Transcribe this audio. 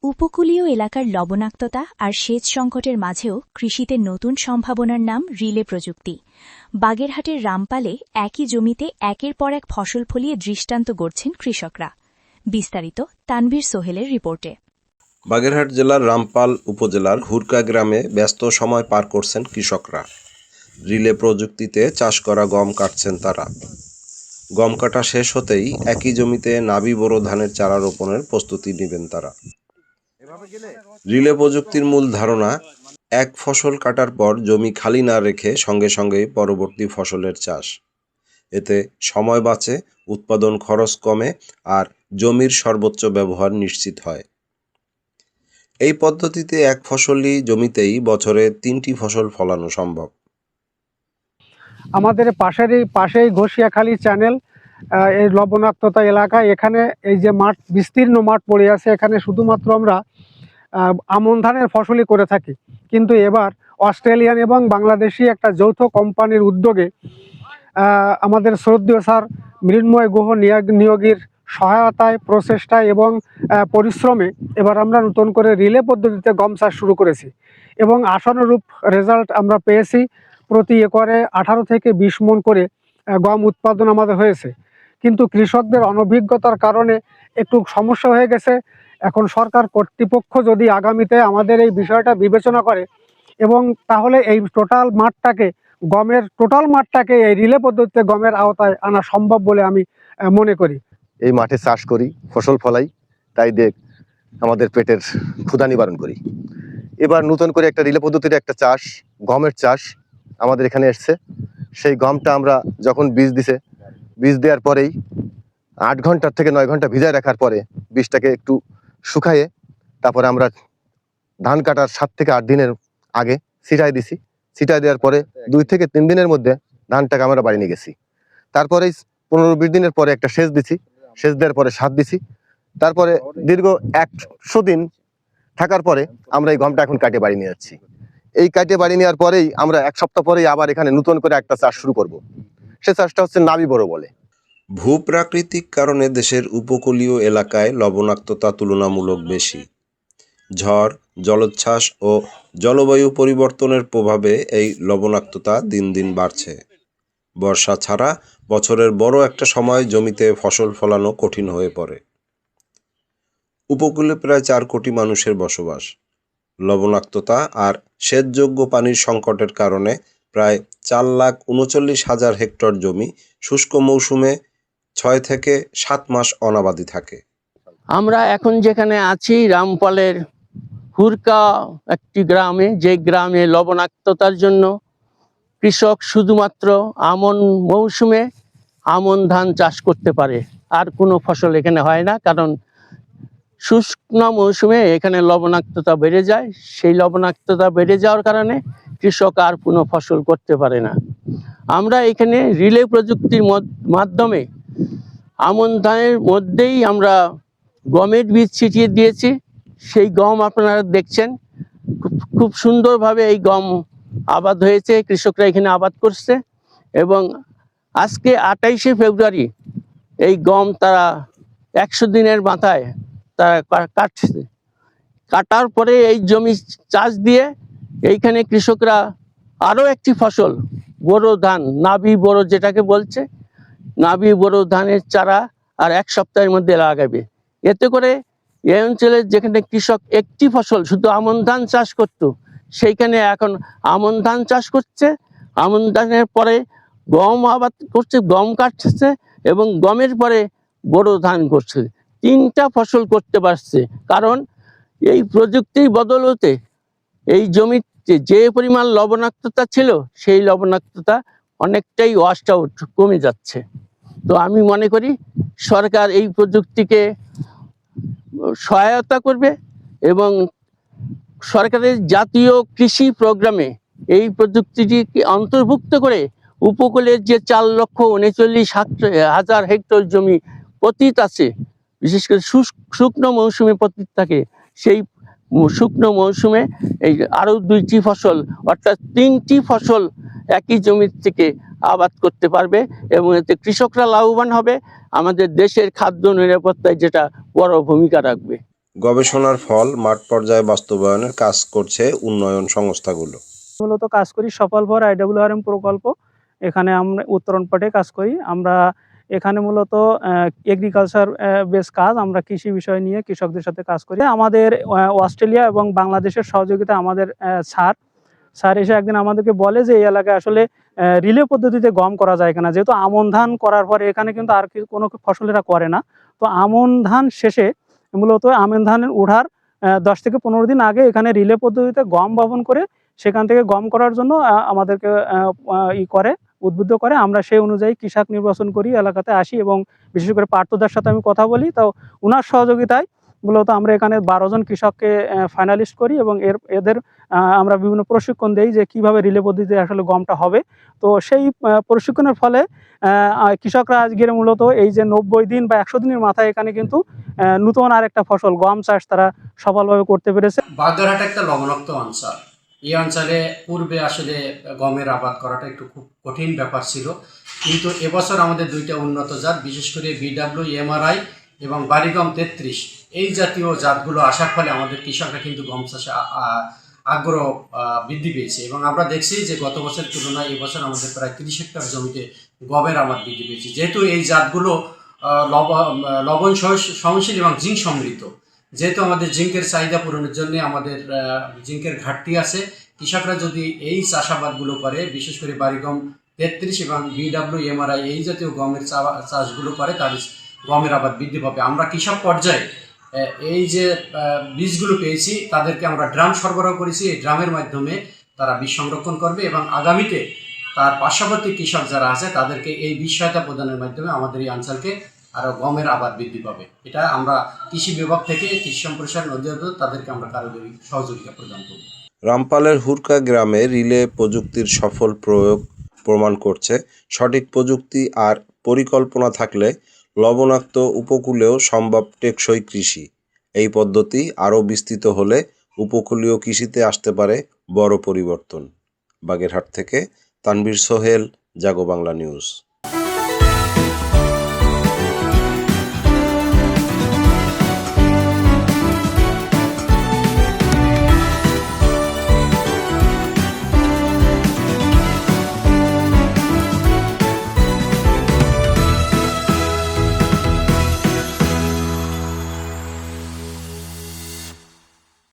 উপকূলীয় এলাকার লবণাক্ততা আর সেচ সংকটের মাঝেও কৃষিতে নতুন সম্ভাবনার নাম রিলে প্রযুক্তি। বাগেরহাটের রামপালে একই জমিতে একের পর এক ফসল ফলিয়ে দৃষ্টান্ত গড়ছেন কৃষকরা। বিস্তারিত তানভীর সোহেলের রিপোর্টে। বাগেরহাট জেলার রামপাল উপজেলার হুরকা গ্রামে ব্যস্ত সময় পার করছেন কৃষকরা। রিলে প্রযুক্তিতে চাষ করা গম কাটছেন তারা। গম কাটা শেষ হতেই একই জমিতে নাবি বোরো ধানের চারা রোপণের প্রস্তুতি নেবেন তারা। রিলে প্রযুক্তির মূল ধারণা, এক ফসল কাটার পর জমি খালি না রেখে সঙ্গে সঙ্গেই পরবর্তী ফসলের চাষ। এতে সময় বাঁচে, উৎপাদন খরচ কমে আর জমির সর্বোচ্চ ব্যবহার নিশ্চিত হয়। এই পদ্ধতিতে এক ফসলি জমিতেই বছরে 3টি ফসল ফলানো সম্ভব। আমাদের পাশেই ঘষিয়াখালী চ্যানেল, এই লবণাক্ততা এলাকায় এখানে এই যে মাঠ, বিস্তীর্ণ মাঠ পড়ে আছে, এখানে শুধুমাত্র আমরা আমন ধানের ফসলই করে থাকি। কিন্তু এবার অস্ট্রেলিয়ান এবং বাংলাদেশি একটা যৌথ কোম্পানির উদ্যোগে আমাদের শ্রদ্ধেয় স্যার মৃন্ময় গুহ নিয়োগীর সহায়তায়, প্রচেষ্টায় এবং পরিশ্রমে এবার আমরা নতুন করে রিলে পদ্ধতিতে গম চাষ শুরু করেছি এবং আশানুরূপ রেজাল্ট আমরা পেয়েছি। প্রতি একরে 18 থেকে 20 মণ করে গম উৎপাদন আমাদের হয়েছে। কিন্তু কৃষকদের অনভিজ্ঞতার কারণে একটু সমস্যা হয়ে গেছে। এখন সরকার কর্তৃপক্ষ যদি আগামীতে আমাদের এই বিষয়টা বিবেচনা করে এবং তাহলে এই টোটাল মাঠটাকে এই রিলে পদ্ধতিতে গমের আওতায় আনা সম্ভব বলে আমি মনে করি। এই মাঠে চাষ করি, ফসল ফলাই, তাই দেখ আমাদের পেটের ক্ষুধা নিবারণ করি। এবার নতুন করে একটা রিলে পদ্ধতির একটা চাষ, গমের চাষ আমাদের এখানে এসছে। সেই গমটা আমরা যখন বীজ দেওয়ার পরেই 8 ঘন্টা থেকে 9 ঘন্টা ভিজায় রাখার পরে বীজটাকে একটু শুকাইয়ে তারপরে আমরা ধান কাটার 7 থেকে 8 দিনের আগে ছিটাই দিছি। ছিটাই দেওয়ার পরে 2 থেকে 3 দিনের মধ্যে ধানটাকে আমরা বাড়ি নিয়ে গেছি। তারপরে 15-20 দিনের পরে একটা সেচ দিছি, সেচ দেওয়ার পরে সার দিছি। তারপরে দীর্ঘ 100 দিন থাকার পরে আমরা এই গমটা এখন কাটে বাড়ি নিয়ে যাচ্ছি। এই কাটে বাড়ি নেওয়ার পরেই আমরা 1 সপ্তাহ পরেই আবার এখানে নতুন করে একটা চাষ শুরু করব। সে চাষটা হচ্ছে নাবি বোরো বলে। ভূপ্রাকৃতিক কারণে দেশের উপকূলীয় এলাকায় লবণাক্ততা তুলনামূলক বেশি। ঝড়, জলোচ্ছ্বাস ও জলবায়ু পরিবর্তনের প্রভাবে এই লবণাক্ততা দিন দিন বাড়ছে। বর্ষা ছাড়া বছরের বড় একটা সময় জমিতে ফসল ফলানো কঠিন হয়ে পড়ে। উপকূলে প্রায় 4 কোটি মানুষের বসবাস। লবণাক্ততা আর সেচযোগ্য পানির সংকটের কারণে প্রায় 4,39,000 হেক্টর জমি শুষ্ক মৌসুমে 6 থেকে 7 মাস অনাবাদি থাকে। আমরা এখন যেখানে আছি রামপালের হুরকা একটি গ্রামে, যে গ্রামে লবণাক্ততার জন্য কৃষক শুধুমাত্র আমন মৌসুমে আমন ধান চাষ করতে পারে, আর কোনো ফসল এখানে হয় না। কারণ শুষ্ক মৌসুমে এখানে লবণাক্ততা বেড়ে যায়। সেই লবণাক্ততা বেড়ে যাওয়ার কারণে কৃষক আর কোনো ফসল করতে পারে না। আমরা এখানে রিলে প্রযুক্তির মাধ্যমে আমন ধানের মধ্যেই আমরা গমের বীজ ছিটিয়ে দিয়েছি। সেই গম আপনারা দেখছেন, খুব সুন্দরভাবে এই গম আবাদ হয়েছে, কৃষকরা এখানে আবাদ করছে। এবং আজকে 28শে ফেব্রুয়ারি এই গম তারা 100 দিনের মাথায় তারা কাটছে। কাটার পরে এই জমি চাষ দিয়ে এইখানে কৃষকরা আরও একটি ফসল, বোরো ধান, নাবি বোরো যেটাকে বলছে, নাবি বোরো ধানের চারা আর 1 সপ্তাহের মধ্যে লাগাবে। এতে করে এই অঞ্চলের যেখানে কৃষক একটি ফসল শুধু আমন ধান চাষ করত, সেইখানে এখন আমন ধান চাষ করছে। আমন ধানের পরে গম আবাদ করছে, গম কাটছে এবং গমের পরে বোরো ধান করছে। 3টা ফসল করতে পারছে। কারণ এই প্রযুক্তির বদলতে এই জমিতে যে পরিমাণ লবণাক্ততা ছিল, সেই লবণাক্ততা অনেকটাই ওয়াশড আউট, কমে যাচ্ছে। তো আমি মনে করি সরকার এই প্রযুক্তিকে সহায়তা করবে এবং সরকারের জাতীয় কৃষি প্রোগ্রামে এই প্রযুক্তিটিকে অন্তর্ভুক্ত করে উপকূলের যে 4,39,000 হেক্টর জমি পতিত আছে, বিশেষ করে শুকনো মৌসুমে পতিত থাকে, সেই শুকনো মৌসুমে এই আরও 2টি ফসল, অর্থাৎ 3টি ফসল একই জমির থেকে আবাদ করতে পারবে এবং এতে কৃষকরা লাভবান হবে। আমাদের দেশের খাদ্য নিরাপত্তায় যেটা বড় ভূমিকা রাখবে। গবেষণার ফল মাঠ পর্যায়ে বাস্তবায়নের কাজ করছে উন্নয়ন সংস্থাগুলো। মূলত কাজ করি সফল ভর IWRM প্রকল্প। এখানে আমরা উত্তরণ পাটে কাজ করি। আমরা এখানে মূলত এগ্রিকালচার বেস কাজ, আমরা কৃষি বিষয় নিয়ে কৃষকদের সাথে কাজ করি। আমাদের অস্ট্রেলিয়া এবং বাংলাদেশের সহযোগিতা আমাদের স্যার এসে একদিন আমাদেরকে বলে যে এই এলাকায় আসলে রিলে পদ্ধতিতে গম করা যায় কিনা, যেহেতু আমন ধান করার পরে এখানে কিন্তু আর কোনো ফসল এরা করে না। তো আমন ধান শেষে মূলত আমন ধানের ওঠার 10 থেকে 15 দিন আগে এখানে রিলে পদ্ধতিতে গম বপন করে সেখান থেকে গম করার জন্য আমাদেরকে উদ্বুদ্ধ করে। আমরা সেই অনুযায়ী কৃষক নির্বাচন করি, এলাকাতে আসি এবং বিশেষ করে পার্থদার সাথে আমি কথা বলি। তো ওনার সহযোগিতায় মূলত আমরা এখানে 12 জন কৃষককে ফাইনালিস্ট করি এবং এদের আমরা বিভিন্ন প্রশিক্ষণ দেই যে কিভাবে রিলে পদ্ধতিতে আসলে গমটা হবে। তো সেই প্রশিক্ষণের ফলে কৃষকরা আজকের মূলত এই যে 90 দিন বা 100 দিনের মাথায় এখানে কিন্তু নতুন আরেকটা ফসল গম চাষ তারা সফলভাবে করতে পেরেছে। বাগেরহাট একটা লবণাক্ত অঞ্চল। এই অঞ্চলে পূর্বে আসলে গমের আবাদ করাটা একটু খুব কঠিন ব্যাপার ছিল, কিন্তু এবছর আমাদের দুইটা উন্নত জাত, বিশেষ করে BWMRI এবং বাড়িগম 33 এই জাতীয় জাতগুলো আসার ফলে আমাদের কৃষকরা কিন্তু গম চাষে আগ্রহ বৃদ্ধি পেয়েছে। এবং আমরা দেখছি যে গত বছরের তুলনায় এবছর আমাদের প্রায় 30 হেক্টর জমিতে গমের আবাদ বৃদ্ধি পেয়েছে, যেহেতু এই জাতগুলো লবণ সহনশীল এবং জিঙ্ক সমৃদ্ধ। যেহেতু আমাদের জিঙ্কের চাহিদা পূরণের জন্য আমাদের জিঙ্কের ঘাটতি আছে, কৃষকরা যদি এই চাষাবাদগুলো করে, বিশেষ করে বাড়িগম 33 এবং BWMRI এই জাতীয় গমের চাষগুলো করে, তার গমের আবাদ বৃদ্ধি পাবে। আমরা কৃষক পর্যায়ে এই যে বীজগুলো পেয়েছি তাদেরকে আমরা ড্রাম সরবরাহ করেছি। এই ড্রামের মাধ্যমে তারা বীজ সংরক্ষণ করবে এবং আগামীতে তার পার্শ্ববর্তী কৃষক যারা আছে তাদেরকে এই বীজ সহায়তা প্রদানের মাধ্যমে আমাদের এই অঞ্চলকে আরও গমের আবাদ বৃদ্ধি পাবে। এটা আমরা কৃষি বিভাগ থেকে কৃষি সম্প্রসারণ অধিদপ্তর তাদেরকে আমরা কারিগরি সহযোগিতা প্রদান করব। রামপালের হুরকা গ্রামে রিলে প্রযুক্তির সফল প্রয়োগ প্রমাণ করছে সঠিক প্রযুক্তি আর পরিকল্পনা থাকলে লবণাক্ত উপকূলেও সম্ভব টেকসই কৃষি। এই পদ্ধতি আরও বিস্তৃত হলে উপকূলীয় কৃষিতে আসতে পারে বড় পরিবর্তন। বাগেরহাট থেকে তানভীর সোহেল, জাগো বাংলা নিউজ।